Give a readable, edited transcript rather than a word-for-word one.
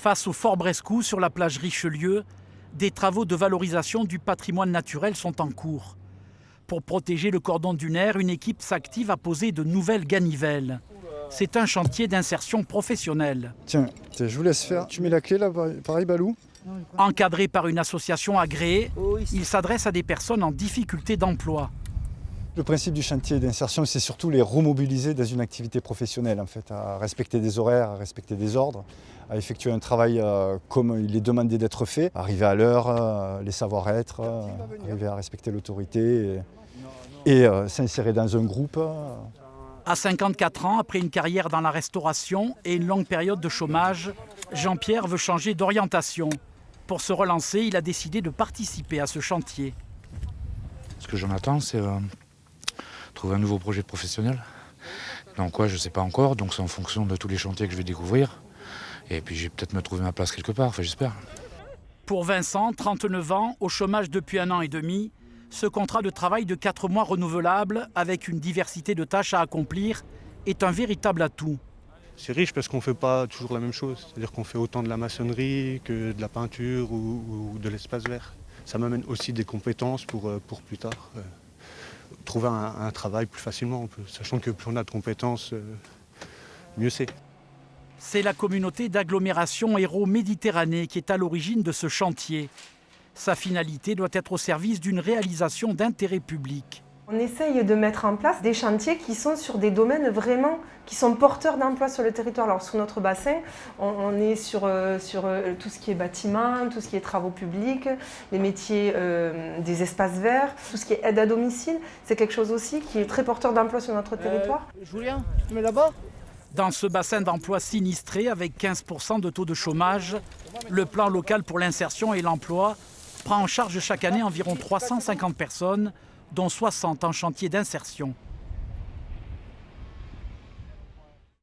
Face au Fort Brescou, sur la plage Richelieu, des travaux de valorisation du patrimoine naturel sont en cours. Pour protéger le cordon dunaire, une équipe s'active à poser de nouvelles ganivelles. C'est un chantier d'insertion professionnelle. Tiens, je vous laisse faire. Tu mets la clé là, pareil Balou. Encadré par une association agréée, il s'adresse à des personnes en difficulté d'emploi. Le principe du chantier d'insertion, c'est surtout les remobiliser dans une activité professionnelle, en fait, à respecter des horaires, à respecter des ordres, à effectuer un travail comme il est demandé d'être fait, arriver à l'heure, les savoir-être, arriver à respecter l'autorité et s'insérer dans un groupe. À 54 ans, après une carrière dans la restauration et une longue période de chômage, Jean-Pierre veut changer d'orientation. Pour se relancer, il a décidé de participer à ce chantier. Ce que j'en attends, c'est trouver un nouveau projet professionnel. Dans quoi, je ne sais pas encore, donc c'est en fonction de tous les chantiers que je vais découvrir. Et puis j'ai peut-être me trouver ma place quelque part, enfin j'espère. Pour Vincent, 39 ans, au chômage depuis 1 an et demi, ce contrat de travail de 4 mois renouvelable, avec une diversité de tâches à accomplir, est un véritable atout. C'est riche parce qu'on ne fait pas toujours la même chose. C'est-à-dire qu'on fait autant de la maçonnerie que de la peinture ou de l'espace vert. Ça m'amène aussi des compétences pour plus tard. Trouver un travail plus facilement, sachant que plus on a de compétences, mieux c'est. C'est la communauté d'agglomération Hérault Méditerranée qui est à l'origine de ce chantier. Sa finalité doit être au service d'une réalisation d'intérêt public. On essaye de mettre en place des chantiers qui sont sur des domaines vraiment qui sont porteurs d'emplois sur le territoire. Alors sur notre bassin, on est sur tout ce qui est bâtiment, tout ce qui est travaux publics, les métiers des espaces verts, tout ce qui est aide à domicile. C'est quelque chose aussi qui est très porteur d'emplois sur notre territoire. Julien, tu mets là-bas ? Dans ce bassin d'emploi sinistré, avec 15% de taux de chômage, le plan local pour l'insertion et l'emploi prend en charge chaque année environ 350 personnes, dont 60 en chantier d'insertion.